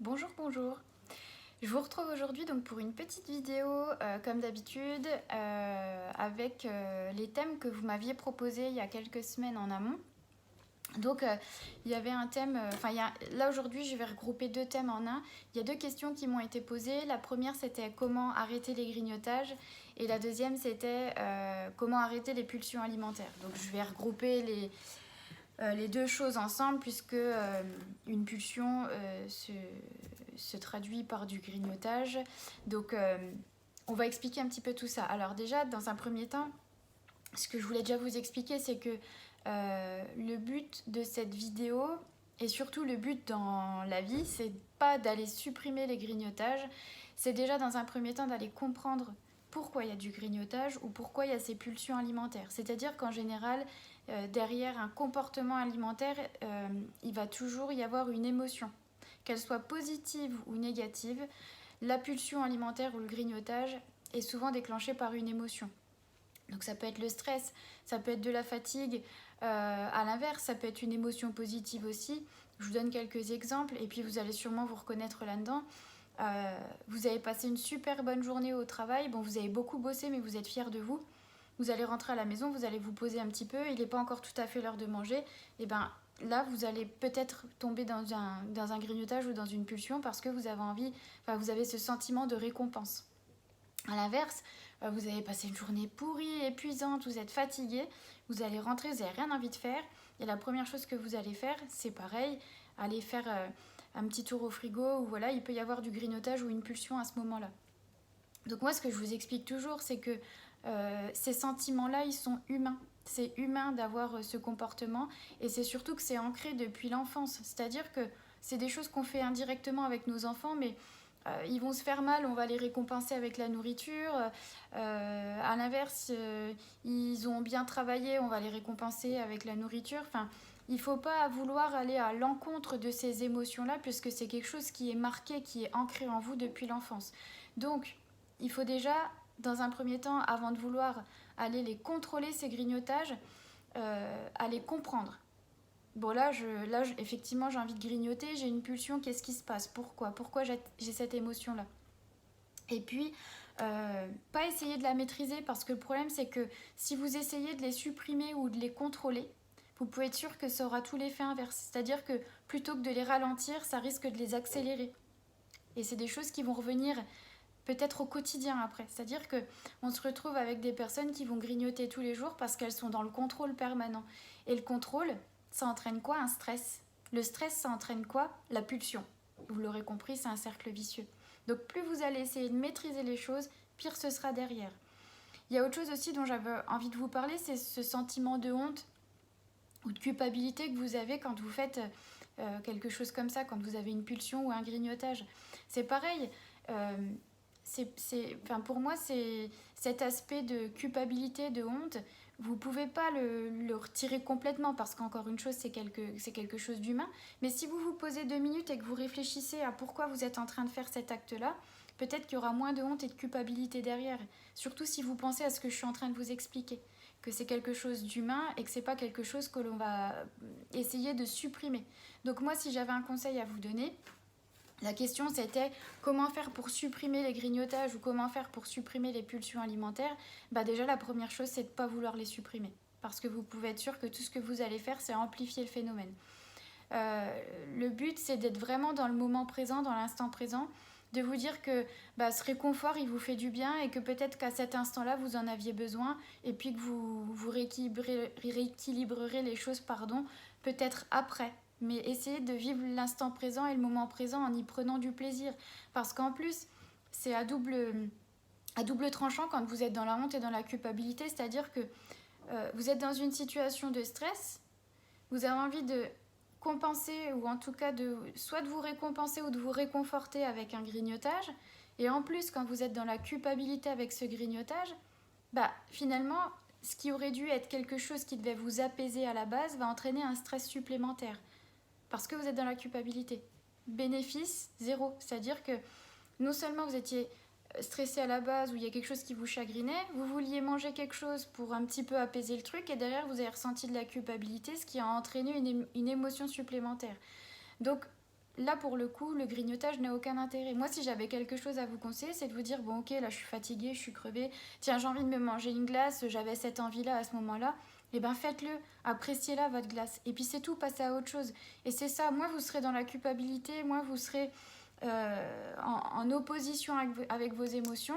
Bonjour, bonjour. Je vous retrouve aujourd'hui donc pour une petite vidéo comme d'habitude avec les thèmes que vous m'aviez proposés il y a quelques semaines en amont. Donc il y avait un thème, là aujourd'hui je vais regrouper deux thèmes en un. Il y a deux questions qui m'ont été posées. La première c'était comment arrêter les grignotages et la deuxième c'était comment arrêter les pulsions alimentaires. Donc je vais regrouper les deux choses ensemble puisque une pulsion se traduit par du grignotage. Donc on va expliquer un petit peu tout ça. Alors déjà, dans un premier temps, ce que je voulais déjà vous expliquer, c'est que le but de cette vidéo, et surtout le but dans la vie, c'est pas d'aller supprimer les grignotages, c'est déjà dans un premier temps d'aller comprendre pourquoi il y a du grignotage ou pourquoi il y a ces pulsions alimentaires. C'est-à-dire qu'en général, derrière un comportement alimentaire, il va toujours y avoir une émotion. Qu'elle soit positive ou négative, la pulsion alimentaire ou le grignotage est souvent déclenchée par une émotion. Donc ça peut être le stress, ça peut être de la fatigue. À l'inverse, ça peut être une émotion positive aussi. Je vous donne quelques exemples et puis vous allez sûrement vous reconnaître là-dedans. Vous avez passé une super bonne journée au travail. Bon, vous avez beaucoup bossé, mais vous êtes fiers de vous. Vous allez rentrer à la maison, vous allez vous poser un petit peu. Il n'est pas encore tout à fait l'heure de manger. Et ben là, vous allez peut-être tomber dans un grignotage ou dans une pulsion parce que vous avez envie, vous avez ce sentiment de récompense. À l'inverse, vous avez passé une journée pourrie, épuisante, vous êtes fatigué, vous allez rentrer, vous n'avez rien envie de faire. Et la première chose que vous allez faire, c'est pareil, aller faire un petit tour au frigo, ou voilà, il peut y avoir du grignotage ou une pulsion à ce moment-là. Donc moi, ce que je vous explique toujours, c'est que ces sentiments-là, ils sont humains. C'est humain d'avoir ce comportement et c'est surtout que c'est ancré depuis l'enfance. C'est-à-dire que c'est des choses qu'on fait indirectement avec nos enfants, mais ils vont se faire mal, on va les récompenser avec la nourriture. À l'inverse, ils ont bien travaillé, on va les récompenser avec la nourriture. Enfin, il ne faut pas vouloir aller à l'encontre de ces émotions-là, puisque c'est quelque chose qui est marqué, qui est ancré en vous depuis l'enfance. Donc, il faut déjà, dans un premier temps, avant de vouloir aller les contrôler, ces grignotages, à les comprendre. Bon, effectivement, j'ai envie de grignoter, j'ai une pulsion, qu'est-ce qui se passe? Pourquoi j'ai cette émotion-là? Et puis, pas essayer de la maîtriser, parce que le problème, c'est que si vous essayez de les supprimer ou de les contrôler, vous pouvez être sûr que ça aura tout l'effet inverse. C'est-à-dire que plutôt que de les ralentir, ça risque de les accélérer. Et c'est des choses qui vont revenir peut-être au quotidien après. C'est-à-dire qu'on se retrouve avec des personnes qui vont grignoter tous les jours parce qu'elles sont dans le contrôle permanent. Et le contrôle, ça entraîne quoi? Un stress. Le stress, ça entraîne quoi? La pulsion. Vous l'aurez compris, c'est un cercle vicieux. Donc plus vous allez essayer de maîtriser les choses, pire ce sera derrière. Il y a autre chose aussi dont j'avais envie de vous parler, c'est ce sentiment de honte ou de culpabilité que vous avez quand vous faites quelque chose comme ça, quand vous avez une pulsion ou un grignotage. C'est pareil, pour moi, c'est cet aspect de culpabilité, de honte, vous ne pouvez pas le retirer complètement parce qu'encore une chose, c'est quelque chose d'humain. Mais si vous vous posez 2 minutes et que vous réfléchissez à pourquoi vous êtes en train de faire cet acte-là, peut-être qu'il y aura moins de honte et de culpabilité derrière. Surtout si vous pensez à ce que je suis en train de vous expliquer, que c'est quelque chose d'humain et que c'est pas quelque chose que l'on va essayer de supprimer. Donc moi, si j'avais un conseil à vous donner, la question c'était comment faire pour supprimer les grignotages ou comment faire pour supprimer les pulsions alimentaires. Déjà la première chose c'est de ne pas vouloir les supprimer. Parce que vous pouvez être sûr que tout ce que vous allez faire c'est amplifier le phénomène. Le but c'est d'être vraiment dans le moment présent, dans l'instant présent, de vous dire que ce réconfort il vous fait du bien et que peut-être qu'à cet instant-là vous en aviez besoin et puis que vous rééquilibrerez les choses peut-être après. Mais essayez de vivre l'instant présent et le moment présent en y prenant du plaisir. Parce qu'en plus, c'est à double tranchant quand vous êtes dans la honte et dans la culpabilité. C'est-à-dire que vous êtes dans une situation de stress, vous avez envie de compenser, ou en tout cas soit de vous récompenser ou de vous réconforter avec un grignotage. Et en plus, quand vous êtes dans la culpabilité avec ce grignotage, finalement, ce qui aurait dû être quelque chose qui devait vous apaiser à la base va entraîner un stress supplémentaire. Parce que vous êtes dans la culpabilité. Bénéfice, zéro. C'est-à-dire que non seulement vous étiez stressé à la base ou il y a quelque chose qui vous chagrinait, vous vouliez manger quelque chose pour un petit peu apaiser le truc et derrière vous avez ressenti de la culpabilité, ce qui a entraîné une émotion supplémentaire. Donc là pour le coup, le grignotage n'a aucun intérêt. Moi, si j'avais quelque chose à vous conseiller, c'est de vous dire, bon ok, là je suis fatiguée, je suis crevée, tiens j'ai envie de me manger une glace, j'avais cette envie-là à ce moment-là, et ben faites-le, appréciez-la votre glace. Et puis c'est tout, passez à autre chose. Et c'est ça, moins vous serez dans la culpabilité, moins vous serez en opposition avec vos émotions,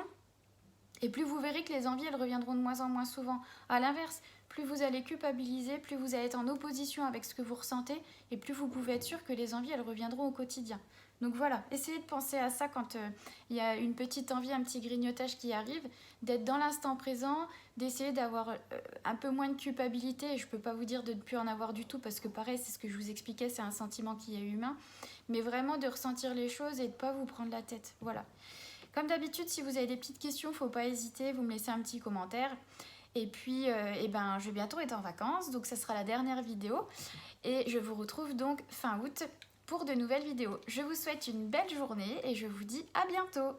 et plus vous verrez que les envies, elles reviendront de moins en moins souvent. À l'inverse, plus vous allez culpabiliser, plus vous allez être en opposition avec ce que vous ressentez, et plus vous pouvez être sûr que les envies, elles reviendront au quotidien. Donc voilà, essayez de penser à ça quand il y a une petite envie, un petit grignotage qui arrive, d'être dans l'instant présent, d'essayer d'avoir un peu moins de culpabilité. Je ne peux pas vous dire de ne plus en avoir du tout, parce que pareil, c'est ce que je vous expliquais, c'est un sentiment qui est humain, mais vraiment de ressentir les choses et de ne pas vous prendre la tête. Voilà. Comme d'habitude, si vous avez des petites questions, faut pas hésiter, vous me laissez un petit commentaire. Et puis, je vais bientôt être en vacances, donc ça sera la dernière vidéo. Et je vous retrouve donc fin août pour de nouvelles vidéos. Je vous souhaite une belle journée et je vous dis à bientôt.